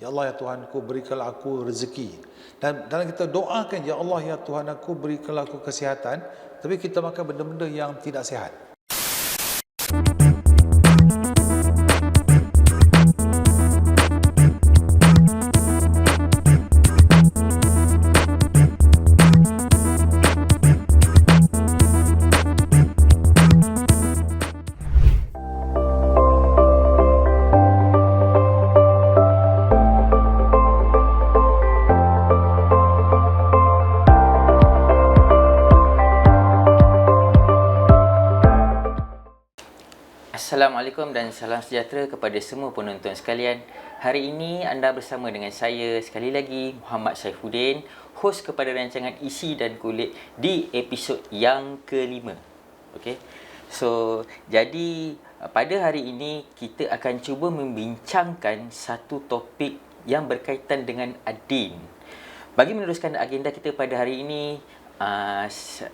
Ya Allah ya Tuhanku, berikanlah aku rezeki. Dan dalam kita doakan, ya Allah ya Tuhan aku, berikanlah aku kesihatan, tapi kita makan benda-benda yang tidak sihat. Assalamualaikum dan salam sejahtera kepada semua penonton sekalian. Hari ini anda bersama dengan saya sekali lagi, Muhammad Saifuddin, hos kepada rancangan Isi dan Kulit di episod yang kelima. Okey. So, jadi pada hari ini kita akan cuba membincangkan satu topik yang berkaitan dengan ad-din. Bagi meneruskan agenda kita pada hari ini,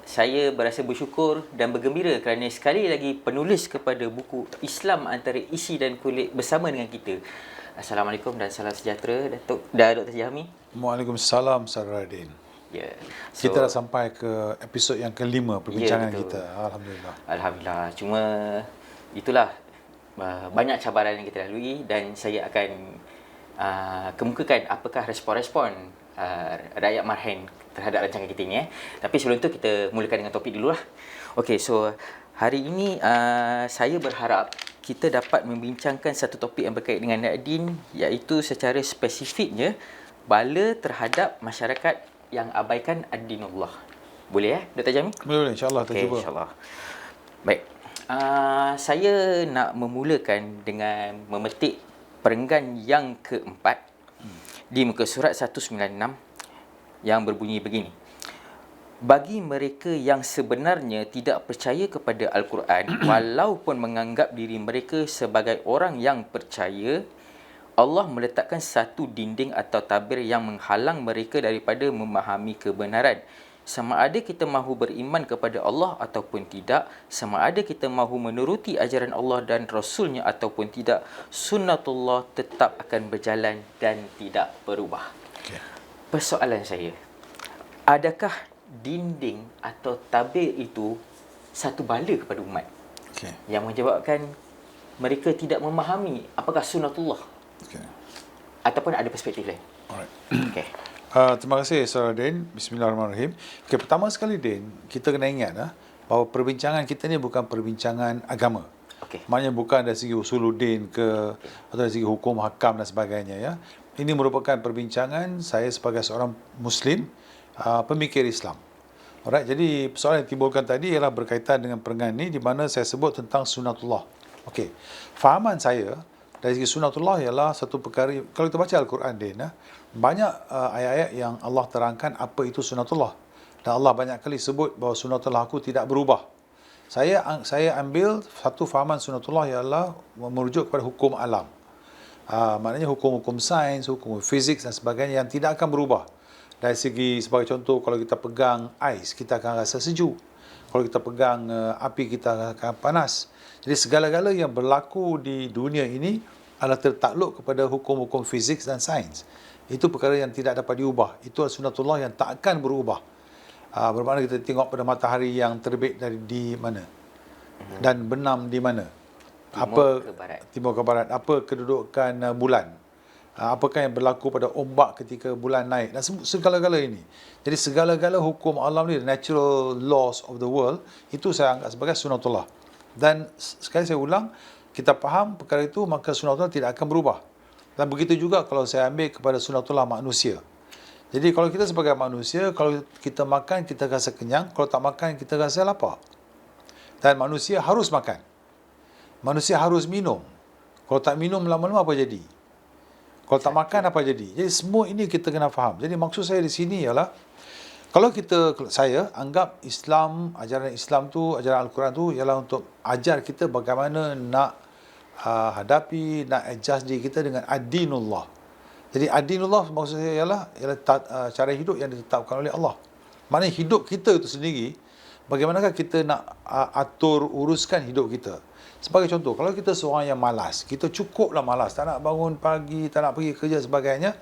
saya berasa bersyukur dan bergembira kerana sekali lagi penulis kepada buku Islam Antara Isi dan Kulit bersama dengan kita. Assalamualaikum dan salam sejahtera Dr. Jahmi. Waalaikumsalam Saradin. Ya. So, kita dah sampai ke episod yang kelima perbincangan kita. Alhamdulillah. Alhamdulillah. Cuma itulah banyak cabaran yang kita lalui dan saya akan kemukakan apakah respon-respon rakyat Marhain terhadap rancangan kita ini. Tapi sebelum tu kita mulakan dengan topik dulu lah. Okey, so hari ini saya berharap kita dapat membincangkan satu topik yang berkaitan dengan ad-din, iaitu secara spesifiknya bala terhadap masyarakat yang abaikan ad-dinullah. Boleh Dr. Jami? Boleh, insya-Allah kita cuba. Insya-Allah. Baik. Saya nak memulakan dengan memetik perenggan yang keempat di muka surat 196 yang berbunyi begini. Bagi mereka yang sebenarnya tidak percaya kepada Al-Quran walaupun menganggap diri mereka sebagai orang yang percaya, Allah meletakkan satu dinding atau tabir yang menghalang mereka daripada memahami kebenaran. Sama ada kita mahu beriman kepada Allah ataupun tidak, sama ada kita mahu menuruti ajaran Allah dan Rasulnya ataupun tidak, sunnatullah tetap akan berjalan dan tidak berubah. Okay. Persoalan saya, adakah dinding atau tabir itu satu bala kepada umat? Okay. Yang menyebabkan mereka tidak memahami apakah sunnatullah? Okay. Ataupun ada perspektif lain? Alright. Okay. Terima kasih Saudara Din. Bismillahirrahmanirrahim. Okay, pertama sekali Din, kita kena ingat bahawa perbincangan kita ni bukan perbincangan agama. Okay. Maknanya bukan dari segi usuluddin atau dari segi hukum, hakam dan sebagainya ya. Ini merupakan perbincangan saya sebagai seorang Muslim, pemikir Islam. Alright, jadi persoalan yang timbulkan tadi ialah berkaitan dengan perenggan ini di mana saya sebut tentang sunnatullah. Okey. Fahaman saya dari segi sunnatullah ialah satu perkara, kalau kita baca Al-Quran Din, banyak ayat-ayat yang Allah terangkan apa itu sunnatullah. Dan Allah banyak kali sebut bahawa sunnatullah aku tidak berubah. Saya ambil satu fahaman sunnatullah ialah merujuk kepada hukum alam. Maknanya hukum-hukum sains, hukum fizik dan sebagainya yang tidak akan berubah. Dari segi, sebagai contoh, kalau kita pegang ais, kita akan rasa sejuk. Kalau kita pegang api, kita akan panas. Jadi segala-gala yang berlaku di dunia ini adalah tertakluk kepada hukum-hukum fizik dan sains. Itu perkara yang tidak dapat diubah. Itu sunnatullah yang tak akan berubah. Bermakna kita tengok pada matahari yang terbit di mana dan benam di mana. Timur ke barat. Apa kedudukan bulan? Apakah yang berlaku pada ombak ketika bulan naik? Dan segala-gala ini. Jadi segala-gala hukum alam ni, natural laws of the world, itu saya anggap sebagai sunnatullah. Dan sekali saya ulang, kita faham perkara itu, maka sunnatullah tidak akan berubah. Dan begitu juga kalau saya ambil kepada sunnatullah manusia. Jadi kalau kita sebagai manusia, kalau kita makan, kita rasa kenyang. Kalau tak makan, kita rasa lapar. Dan manusia harus makan. Manusia harus minum. Kalau tak minum, lama-lama apa jadi? Kalau tak makan, apa jadi? Jadi semua ini kita kena faham. Jadi maksud saya di sini ialah, kalau saya anggap Islam, ajaran Islam tu, ajaran Al-Quran tu ialah untuk ajar kita bagaimana nak hadapi, nak adjust diri kita dengan ad-dinullah. Jadi ad-dinullah maksud saya ialah cara hidup yang ditetapkan oleh Allah. Maknanya hidup kita itu sendiri, bagaimanakah kita nak atur, uruskan hidup kita. Sebagai contoh, kalau kita seorang yang malas, kita cukuplah malas, tak nak bangun pagi, tak nak pergi kerja sebagainya,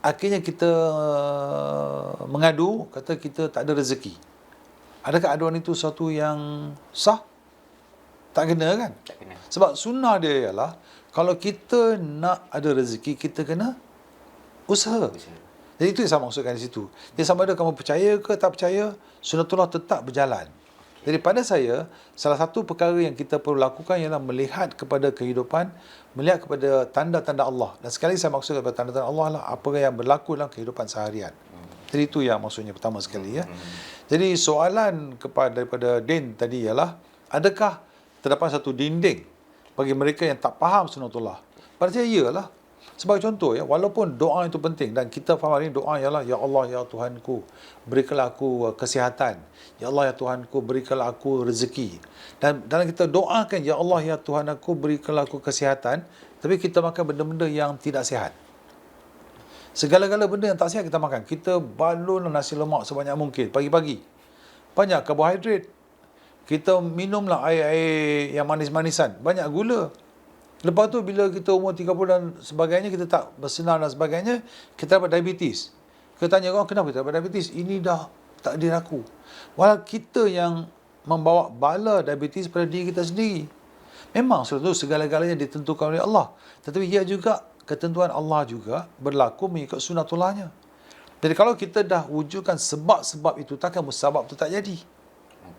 akhirnya kita mengadu, kata kita tak ada rezeki. Adakah aduan itu sesuatu yang sah? Tak kena kan? Tak kena. Sebab sunnah dia ialah, kalau kita nak ada rezeki, kita kena usaha. Jadi itu yang saya maksudkan di situ. Jadi sama ada kamu percaya ke tak percaya, sunnatullah tetap berjalan. Jadi pada saya, salah satu perkara yang kita perlu lakukan ialah melihat kepada kehidupan, melihat kepada tanda-tanda Allah. Dan sekali saya maksud kepada tanda-tanda Allah lah apa yang berlaku dalam kehidupan seharian. Jadi itu yang maksudnya pertama sekali ya. Jadi soalan daripada Din tadi ialah, adakah terdapat satu dinding bagi mereka yang tak faham sunnatullah? Pada saya iyalah. Sebagai contoh ya, walaupun doa itu penting dan kita faham hari ini doa ialah, ya Allah ya Tuhanku, berikanlah aku kesihatan. Ya Allah ya Tuhanku, berikanlah aku rezeki. Dan dalam kita doakan, ya Allah ya Tuhan aku, berikanlah aku kesihatan, tapi kita makan benda-benda yang tidak sihat. Segala-gala benda yang tak sihat kita makan. Kita balun nasi lemak sebanyak mungkin pagi-pagi. Banyak karbohidrat. Kita minumlah air-air yang manis-manisan, banyak gula. Lepas tu bila kita umur 30 dan sebagainya, kita tak bersenam dan sebagainya, kita dapat diabetes. Kita tanya orang, kenapa kita dapat diabetes? Ini dah takdir aku. Walau kita yang membawa bala diabetes pada diri kita sendiri. Memang sudah tu segala-galanya ditentukan oleh Allah. Tetapi ia juga, ketentuan Allah juga berlaku mengikut sunnatullahnya. Jadi kalau kita dah wujudkan sebab-sebab itu, takkan sebab itu tak jadi.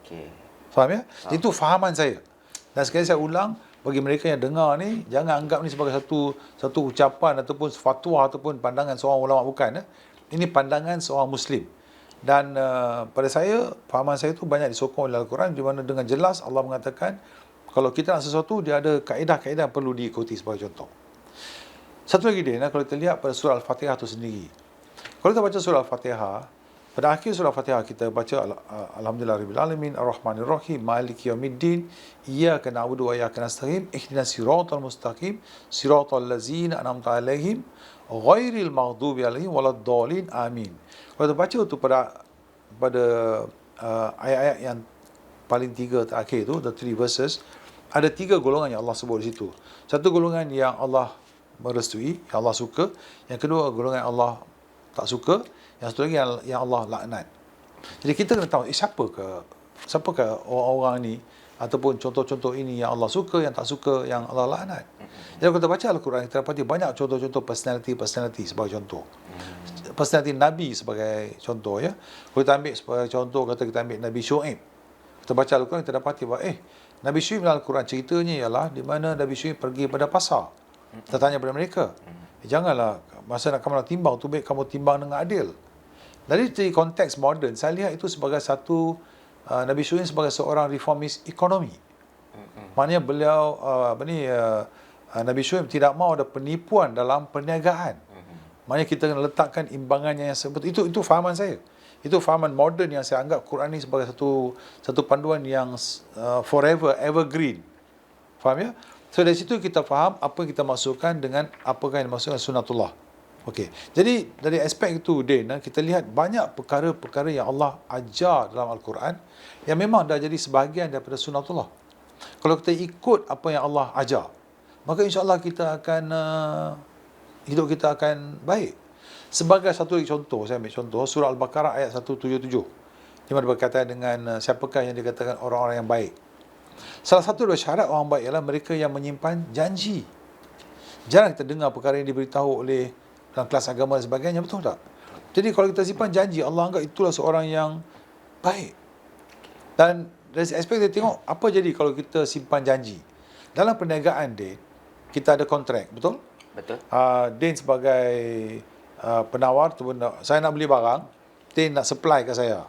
Okey. Faham ya? Itu fahaman saya. Dan sekali saya ulang, bagi mereka yang dengar ni, jangan anggap ni sebagai satu ucapan ataupun fatwa ataupun pandangan seorang ulama, bukan. Ini pandangan seorang Muslim. Dan pada saya, fahaman saya itu banyak disokong oleh Al-Quran, di mana dengan jelas Allah mengatakan, kalau kita nak sesuatu, dia ada kaedah-kaedah yang perlu diikuti sebagai contoh. Satu lagi dia, kalau kita lihat pada surah Al-Fatihah itu sendiri. Kalau kita baca surah Al-Fatihah, pada akhir surah Al-Fatihah kita baca Alhamdulillahirabbil alamin arrahmanir rahim maliki yaumiddin iyyaka na'budu wa iyyaka nasta'in ihdinas siratal mustaqim siratal ladzina an'amta 'alaihim ghairil maghdubi 'alaihim waladdallin amin. Kalau kita baca tu pada ayat-ayat yang paling tiga terakhir tu, the three verses, ada tiga golongan yang Allah sebut di situ. Satu golongan yang Allah merestui, yang Allah suka. Yang kedua golongan yang Allah tak suka. Yang satu lagi yang Allah laknat. Jadi kita kena tahu, siapakah orang-orang ni, ataupun contoh-contoh ini yang Allah suka, yang tak suka, yang Allah laknat. Jadi kalau kita baca Al-Quran, kita dapati banyak contoh-contoh personality sebagai contoh. Personality Nabi sebagai contoh ya. Kalau kita ambil sebagai contoh, kata kita ambil Nabi Syuaib. Kita baca Al-Quran, kita dapati bahawa Nabi Syuaib dalam Al-Quran ceritanya ialah di mana Nabi Syuaib pergi pada pasar. Kita tanya pada mereka, janganlah masa kamu nak timbang tu, baik kamu timbang dengan adil. Dari konteks moden, saya lihat itu sebagai satu Nabi Syuaib sebagai seorang reformis ekonomi. Maknanya beliau Nabi Syuaib tidak mahu ada penipuan dalam perniagaan. Maknanya kita kena letakkan imbangannya yang sebetul. Itu fahaman saya. Itu fahaman moden yang saya anggap Quran ini sebagai satu panduan yang forever, evergreen. Faham ya? So dari situ kita faham apa yang kita masukkan dengan apakah yang dimaksudkan sunnatullah. Okey. Jadi dari aspek itu kita lihat banyak perkara-perkara yang Allah ajar dalam Al-Quran yang memang dah jadi sebahagian daripada sunnatullah. Kalau kita ikut apa yang Allah ajar, maka insya-Allah kita akan hidup kita akan baik. Sebagai satu contoh, saya ambil contoh surah Al-Baqarah ayat 177. Di mana berkaitan dengan siapakah yang dikatakan orang-orang yang baik. Salah satu dari syarat orang baik ialah mereka yang menyimpan janji. Jarang kita dengar perkara yang diberitahu oleh dalam kelas agama dan sebagainya, betul tak? Jadi kalau kita simpan janji, Allah anggap itulah seorang yang baik. Dan dari aspek kita tengok, apa jadi kalau kita simpan janji? Dalam perniagaan, kita ada kontrak, betul? Betul. Din sebagai penawar, saya nak beli barang, Din nak supply ke saya.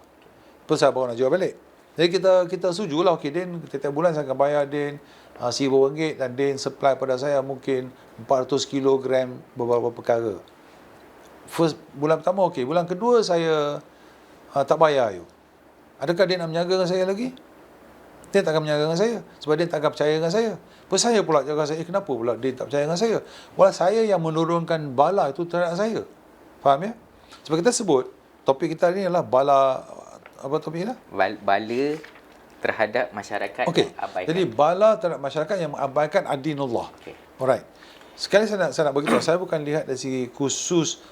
Terus saya baru nak jual balik. Jadi kita setujulah, okey Din, setiap bulan saya akan bayar Din RM1,000 dan Din supply pada saya mungkin 400 kilogram beberapa perkara. First bulan pertama okey, bulan kedua saya tak bayar you. Adakah dia nak menjaga dengan saya lagi? Dia tak akan menjaga dengan saya sebab dia tak akan percaya dengan saya. Pun saya pula jaga saya, kenapa pula dia tak percaya dengan saya? Walau saya yang menurunkan bala itu terhadap saya. Faham ya? Sebab kita sebut topik kita ni adalah bala, apa topik kita? Bala terhadap masyarakat Okey. yang abaikan. Jadi bala terhadap masyarakat yang mengabaikan adinullah. Okey. Alright. Sekali saya nak beritahu, saya bukan lihat dari segi khusus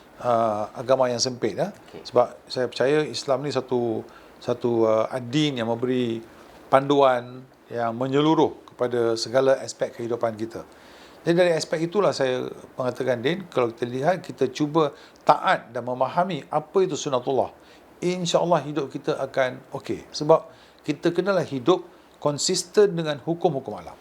agama yang sempit Okey. sebab saya percaya Islam ni satu adin yang memberi panduan yang menyeluruh kepada segala aspek kehidupan kita. Jadi dari aspek itulah saya mengatakan, Din, kalau kita lihat, kita cuba taat dan memahami apa itu sunatullah, insya-Allah hidup kita akan okey. Sebab kita kenalah hidup konsisten dengan hukum-hukum alam.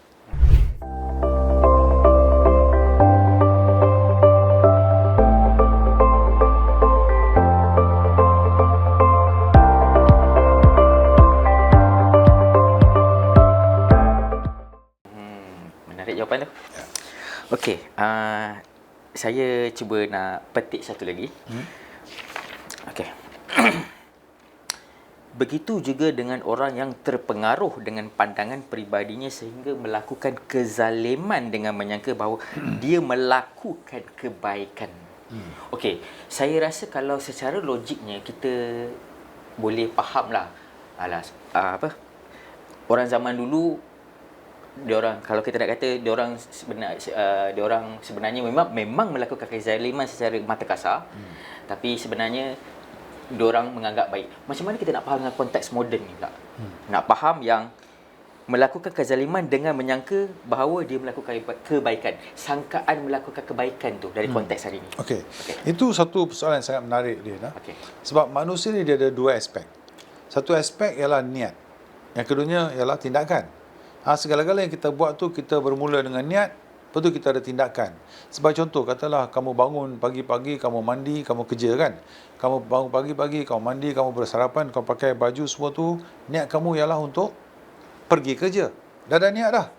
Menarik jawapan tu. Okey, saya cuba nak petik satu lagi. Okey. Begitu juga dengan orang yang terpengaruh dengan pandangan peribadinya sehingga melakukan kezaliman dengan menyangka bahawa dia melakukan kebaikan. Okey, saya rasa kalau secara logiknya kita boleh fahamlah. Orang zaman dulu, diorang, kalau kita nak kata diorang sebenarnya memang melakukan kezaliman secara mata kasar, tapi sebenarnya diorang menganggap baik. Macam mana kita nak faham dengan konteks moden ni pula? Nak faham yang melakukan kezaliman dengan menyangka bahawa dia melakukan kebaikan. Sangkaan melakukan kebaikan tu dari konteks hari ini. Okey. Itu satu persoalan yang sangat menarik, dia. Okey. Sebab manusia ni dia ada dua aspek. Satu aspek ialah niat. Yang keduanya ialah tindakan. Segala-gala yang kita buat tu, kita bermula dengan niat, lepas tu kita ada tindakan. Sebagai contoh, katalah kamu bangun pagi-pagi, kamu mandi, kamu kerja kan. Kamu bangun pagi-pagi, kamu mandi, kamu bersarapan, kamu pakai baju semua tu, niat kamu ialah untuk pergi kerja. Dah ada niat dah.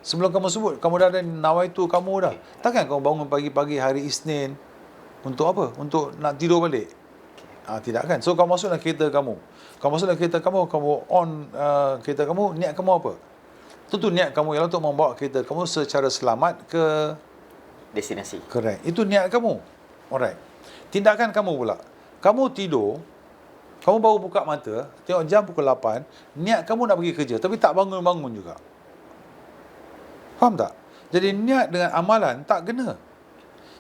Sebelum kamu sebut, kamu dah ada nawaitu kamu dah. Takkan kamu bangun pagi-pagi hari Isnin untuk apa? Untuk nak tidur balik? Tidak kan? So kamu masuklah kereta kamu. Kamu masuklah kereta kamu, kamu on kereta kamu, niat kamu apa? Tentu niat kamu ialah untuk membawa kereta kamu secara selamat ke Destinasi. correct. Itu niat kamu. Alright. Tindakan kamu pula. Kamu tidur, kamu baru buka mata, tengok jam pukul 8, niat kamu nak pergi kerja, tapi tak bangun-bangun juga. Faham tak? Jadi niat dengan amalan tak kena.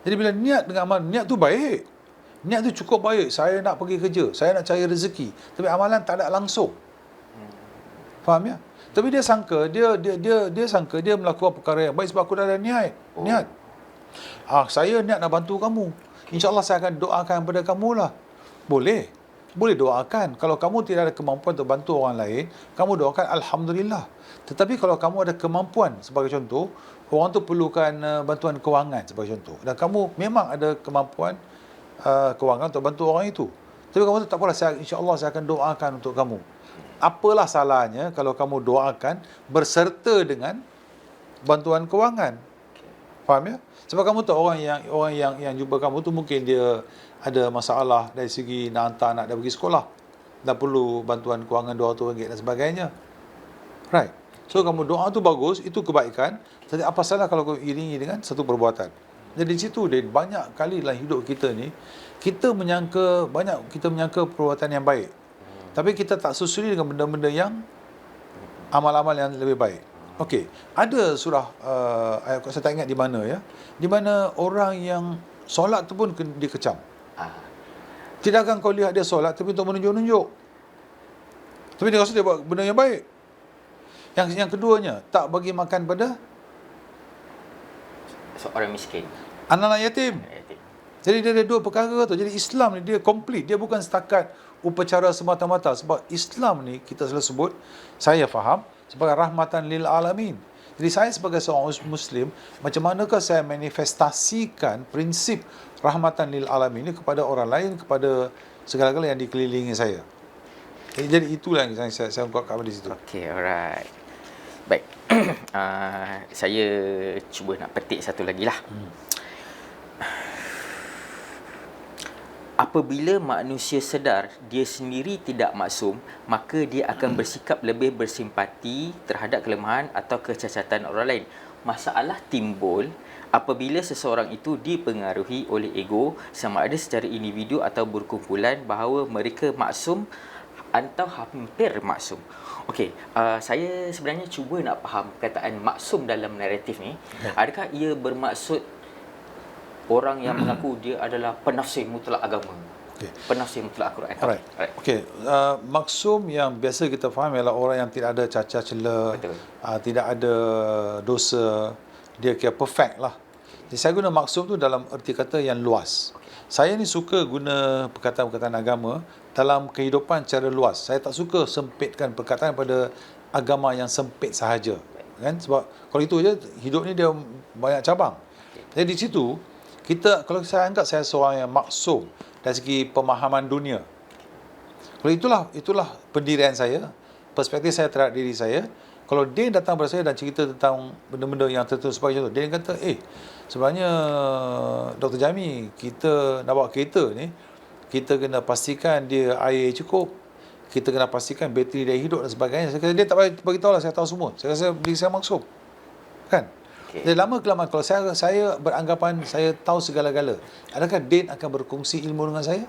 Jadi bila niat dengan amalan, niat tu baik. Niat tu cukup baik. Saya nak pergi kerja, saya nak cari rezeki. Tapi amalan tak ada langsung. Faham ya? Tapi dia sangka dia sangka dia melakukan perkara yang baik sebab aku dah ada niat. Niat. Saya niat nak bantu kamu. InsyaAllah saya akan doakan kepada kamu lah. Boleh. Boleh doakan. Kalau kamu tidak ada kemampuan untuk bantu orang lain, kamu doakan Alhamdulillah. Tetapi kalau kamu ada kemampuan, sebagai contoh, orang tu perlukan bantuan kewangan sebagai contoh. Dan kamu memang ada kemampuan kewangan untuk bantu orang itu. Tapi kamu tu tak apalah, insyaAllah saya akan doakan untuk kamu. Apalah salahnya kalau kamu doakan berserta dengan bantuan kewangan? Faham ya? Sebab kamu tahu orang yang jumpa kamu tu mungkin dia ada masalah dari segi nak hantar anak dia pergi sekolah. Dah perlu bantuan kewangan RM200 dan sebagainya. Right. So kamu doa tu bagus, itu kebaikan. Jadi apa salah kalau kau iringi dengan satu perbuatan? Jadi di situ dia banyak kali dalam hidup kita ni kita menyangka perbuatan yang baik. Tapi kita tak susuri dengan benda-benda yang amal-amal yang lebih baik. Okey, ada surah ayat saya tak ingat di mana ya. Di mana orang yang solat tu pun dikecam. Tidakkah kau lihat dia solat tapi untuk menunjuk-nunjuk? Tapi dia rasa dia buat benda yang baik. Yang keduanya, tak bagi makan pada seorang miskin, anak-anak yatim. Jadi dia ada dua perkara tu. Jadi Islam ni dia komplit. Dia bukan setakat upacara semata-mata. Sebab Islam ni kita selalu sebut, saya faham, sebagai rahmatan lil alamin. Jadi saya sebagai seorang Muslim, macam manakah saya manifestasikan prinsip rahmatan lil alamin ini kepada orang lain, kepada segala-gala yang dikelilingi saya. Jadi itulah yang saya ungkapkan di situ. Okey, alright. Baik. Saya cuba nak petik satu lagi lah. Apabila manusia sedar dia sendiri tidak maksum, maka dia akan bersikap lebih bersimpati terhadap kelemahan atau kecacatan orang lain. Masalah timbul apabila seseorang itu dipengaruhi oleh ego, sama ada secara individu atau berkumpulan, bahawa mereka maksum atau hampir maksum. Okey, saya sebenarnya cuba nak faham perkataan maksum dalam naratif ni. Adakah ia bermaksud orang yang mengaku dia adalah penafsir mutlak agama? Penafsir mutlak Al-Quran. Alright. Okey, maksum yang biasa kita faham ialah orang yang tidak ada cacat celah, tidak ada dosa, dia kira perfect lah. Jadi saya guna maksum tu dalam erti kata yang luas. Saya ni suka guna perkataan-perkataan agama dalam kehidupan secara luas. Saya tak suka sempitkan perkataan pada agama yang sempit sahaja. Kan? Sebab kalau itu je, hidup ni dia banyak cabang. Jadi di situ, kalau saya anggap saya seorang yang maksum dari segi pemahaman dunia. Kalau itulah pendirian saya, perspektif saya terhadap diri saya. Kalau Din datang pada saya dan cerita tentang benda-benda yang tertentu sebagai contoh, Din kata, sebenarnya Dr. Jami, kita nak bawa kereta ni, kita kena pastikan dia air cukup, kita kena pastikan bateri dia hidup dan sebagainya. Saya kata, dia tak bagi tahu lah, saya tahu semua. Saya rasa diri saya maksum. Kan? Jadi lama-kelamaan kalau saya beranggapan saya tahu segala-gala, adakah Din akan berkongsi ilmu dengan saya?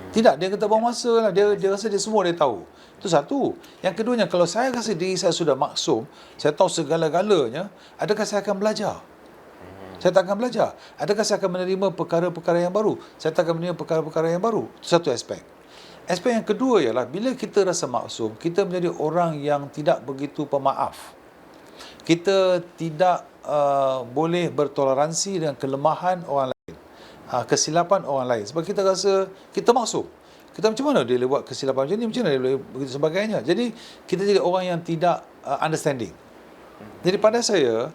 Tidak, dia kata buang masa lah. Dia rasa dia semua dia tahu. Itu satu. Yang keduanya, kalau saya rasa diri saya sudah maksum, saya tahu segala-galanya, adakah saya akan belajar? Saya tak akan belajar. Adakah saya akan menerima perkara-perkara yang baru? Saya tak akan menerima perkara-perkara yang baru. Itu satu aspek. Aspek yang kedua ialah, bila kita rasa maksum, kita menjadi orang yang tidak begitu pemaaf. Kita tidak boleh bertoleransi dengan kelemahan orang lain, kesilapan orang lain. Sebab kita rasa kita maksum. Kita macam mana dia boleh buat kesilapan macam ni, macam mana dia boleh begitu sebagainya. Jadi kita jadi orang yang tidak understanding. Jadi pada saya,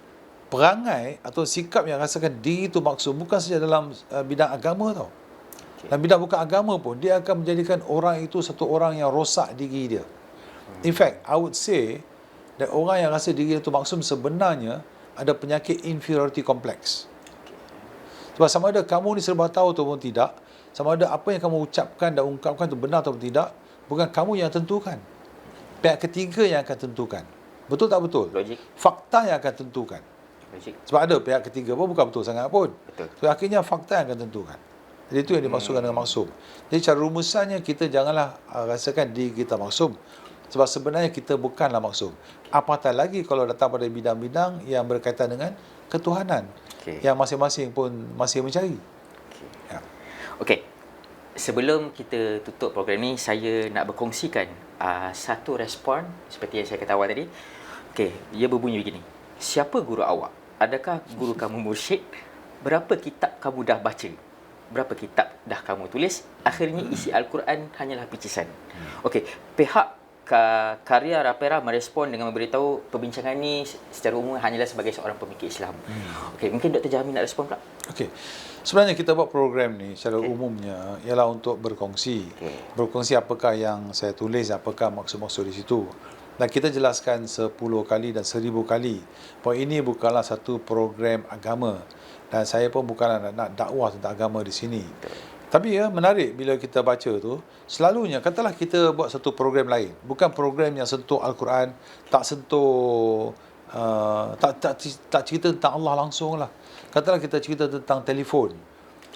perangai atau sikap yang rasakan diri itu maksum bukan saja dalam bidang agama tau. Dalam bidang bukan agama pun, dia akan menjadikan orang itu satu orang yang rosak diri dia. In fact, I would say that orang yang rasa diri itu maksum sebenarnya ada penyakit inferiority complex. Sebab sama ada kamu ni serba tahu ataupun tidak, sama ada apa yang kamu ucapkan dan ungkapkan itu benar ataupun tidak, bukan kamu yang tentukan. Pihak ketiga yang akan tentukan. Betul tak betul? Logik. Fakta yang akan tentukan. Logik. Sebab ada pihak ketiga pun bukan betul sangat pun. Betul. So, akhirnya fakta yang akan tentukan. Jadi itu yang dimaksudkan dengan maksum. Jadi cara rumusannya, kita janganlah rasakan diri kita maksum. Sebab sebenarnya kita bukanlah maksum. Apatah lagi kalau datang pada bidang-bidang yang berkaitan dengan ketuhanan, yang masing-masing pun masih mencari. Okey. Sebelum kita tutup program ni, saya nak berkongsikan satu respon seperti yang saya kata awal tadi. Okey, dia berbunyi begini. Siapa guru awak? Adakah guru kamu mursyid? Berapa kitab kamu dah baca? Berapa kitab dah kamu tulis? Akhirnya isi Al-Quran hanyalah picisan. Okey, pihak Karya Rapera merespon dengan memberitahu perbincangan ni secara umum hanyalah sebagai seorang pemikir Islam. Okey, mungkin Dr. Jami nak respon pula? Okey. Sebenarnya kita buat program ni secara umumnya ialah untuk berkongsi. Berkongsi apakah yang saya tulis, apakah maksud-maksud di situ. Dan kita jelaskan 10 kali dan 1000 kali bahawa ini bukanlah satu program agama. Dan saya pun bukanlah nak dakwah tentang agama di sini. Tapi menarik bila kita baca tu, selalunya katalah kita buat satu program lain, bukan program yang sentuh Al-Quran, tak sentuh tak cerita tentang Allah langsung lah. Katalah kita cerita tentang telefon,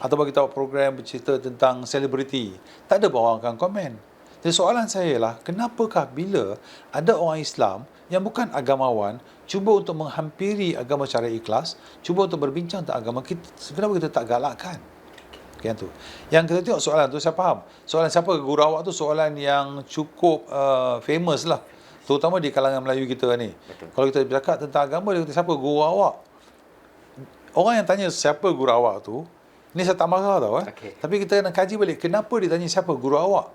ataupun kita buat program bercerita tentang selebriti, tak ada orang akan komen. Jadi soalan saya lah, kenapakah bila ada orang Islam yang bukan agamawan cuba untuk menghampiri agama secara ikhlas, cuba untuk berbincang tentang agama, kenapa kita tak galakkan? Yang tu. Yang kita tengok soalan tu, saya faham. Soalan siapa guru awak tu soalan yang cukup famous lah. Terutama di kalangan Melayu kita ni. Betul. Kalau kita bercakap tentang agama, dia kata siapa guru awak? Orang yang tanya siapa guru awak tu, ni saya tak marah tau. Tapi kita kena kaji balik, kenapa dia tanya siapa guru awak?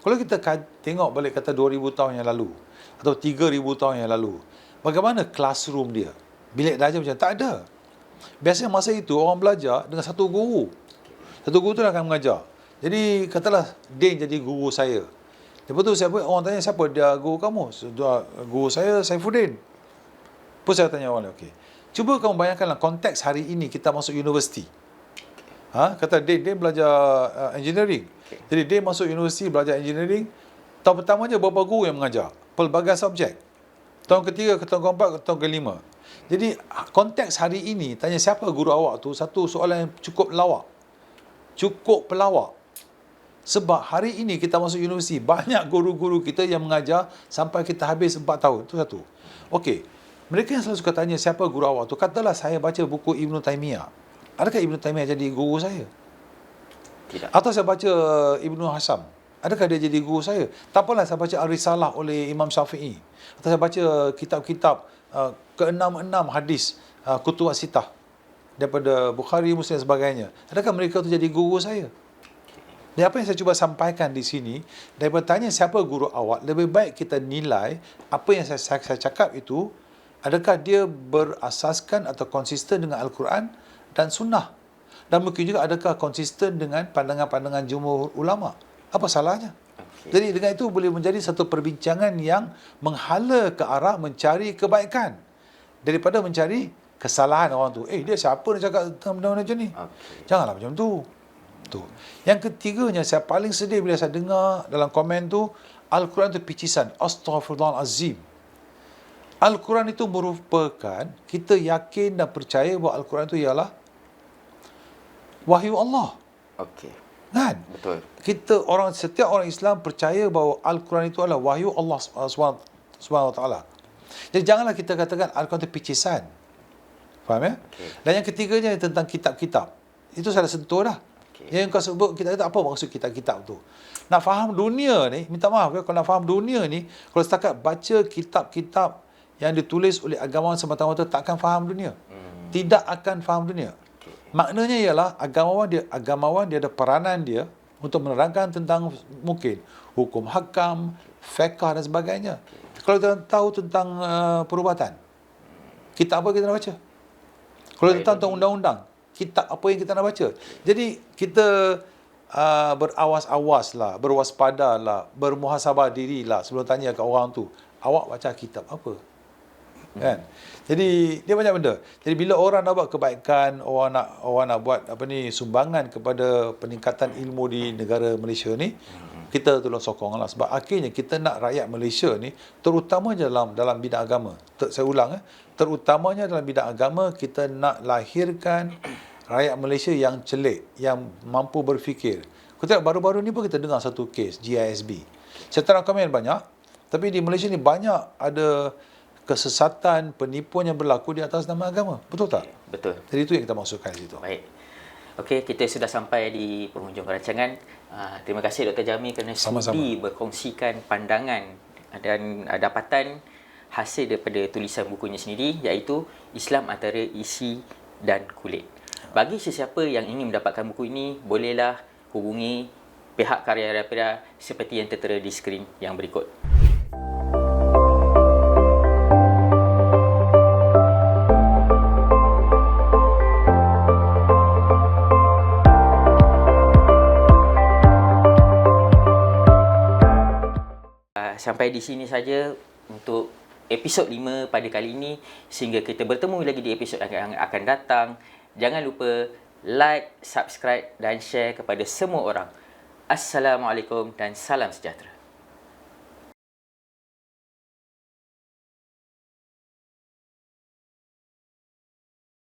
Kalau kita tengok balik kata 2000 tahun yang lalu, atau 3000 tahun yang lalu, bagaimana classroom dia? Bilik darjah macam tak ada. Biasanya masa itu orang belajar dengan satu guru. Satu guru tu akan mengajar. Jadi katalah Din jadi guru saya. Lepas tu orang tanya siapa dia guru kamu? Guru saya Saifuddin. Pun saya tanya orang, okey. Cuba kamu bayangkanlah konteks hari ini kita masuk universiti. Kata Din belajar engineering. Jadi Din masuk universiti belajar engineering. Tahun pertama je berapa guru yang mengajar? Pelbagai subjek. Tahun ketiga, tahun keempat, tahun kelima. Jadi konteks hari ini tanya siapa guru awak tu, satu soalan yang cukup lawak. Cukup pelawak. Sebab hari ini kita masuk universiti, banyak guru-guru kita yang mengajar sampai kita habis 4 tahun. Itu satu. Okey. Mereka yang selalu suka tanya, siapa guru awak tu? Katalah saya baca buku Ibn Taymiyah. Adakah Ibn Taymiyah jadi guru saya? Tidak. Atau saya baca Ibn Hasam. Adakah dia jadi guru saya? Tak apalah saya baca Ar-Risalah oleh Imam Syafi'i. Atau saya baca kitab-kitab ke-6 hadis Kutubus Sittah daripada Bukhari, Muslim dan sebagainya. Adakah mereka tu jadi guru saya? Dan apa yang saya cuba sampaikan di sini, daripada tanya siapa guru awak, lebih baik kita nilai apa yang saya cakap itu, adakah dia berasaskan atau konsisten dengan Al-Quran dan Sunnah. Dan mungkin juga adakah konsisten dengan pandangan-pandangan jumhur ulama. Apa salahnya? Jadi dengan itu boleh menjadi satu perbincangan yang menghala ke arah mencari kebaikan daripada mencari kesalahan orang tu. Dia siapa nak cakap tentang benda-benda macam ni? Janganlah macam tu. Yang ketiganya, saya paling sedih bila saya dengar dalam komen tu, Al-Quran itu picisan. Astaghfirullahalazim. Al-Quran itu merupakan, kita yakin dan percaya bahawa Al-Quran itu ialah wahyu Allah. Kan? Betul. Setiap orang Islam percaya bahawa Al-Quran itu adalah wahyu Allah SWT. Jadi janganlah kita katakan Al-Quran itu picisan. Faham ya? Dan yang ketiganya tentang kitab-kitab. Itu saya dah sentuh dah. Yang kau sebut kitab itu, apa maksud kitab-kitab tu? Nak faham dunia ni, minta maaf ya, kalau nak faham dunia ni, kalau setakat baca kitab-kitab yang ditulis oleh agamawan semata-mata, tak akan faham dunia. Tidak akan faham dunia. Maknanya ialah agamawan dia ada peranan dia untuk menerangkan tentang mungkin hukum hakam, fiqh dan sebagainya. Kalau kita tahu tentang perubatan, kitab apa kita nak baca? Kalau kita tahu tentang undang-undang, kitab apa yang kita nak baca? Jadi kita berawas-awaslah, berwaspadalah, bermuhasabah dirilah sebelum tanya ke orang tu, awak baca kitab apa? Kan? Jadi dia banyak benda. Jadi bila orang nak buat kebaikan, orang nak buat sumbangan kepada peningkatan ilmu di negara Malaysia ni, kita tolong sokonglah, sebab akhirnya kita nak rakyat Malaysia ni, terutamanya dalam bidang agama. Saya ulang, terutamanya dalam bidang agama, kita nak lahirkan rakyat Malaysia yang celik, yang mampu berfikir. Kita baru-baru ni pun kita dengar satu kes GISB. Saya tak nak komen banyak, tapi di Malaysia ni banyak ada kesesatan, penipuan yang berlaku di atas nama agama. Betul tak? Betul. Jadi itu yang kita maksudkan di situ. Baik. Okey, kita sudah sampai di penghujung perancangan. Terima kasih Dr. Jami kerana sudi berkongsikan pandangan dan dapatan hasil daripada tulisan bukunya sendiri, iaitu Islam Antara Isi dan Kulit. Bagi sesiapa yang ingin mendapatkan buku ini, bolehlah hubungi pihak Karya Rapida seperti yang tertera di skrin yang berikut. Sampai di sini saja untuk episod 5 pada kali ini. Sehingga kita bertemu lagi di episod yang akan datang. Jangan lupa like, subscribe dan share kepada semua orang. Assalamualaikum dan salam sejahtera.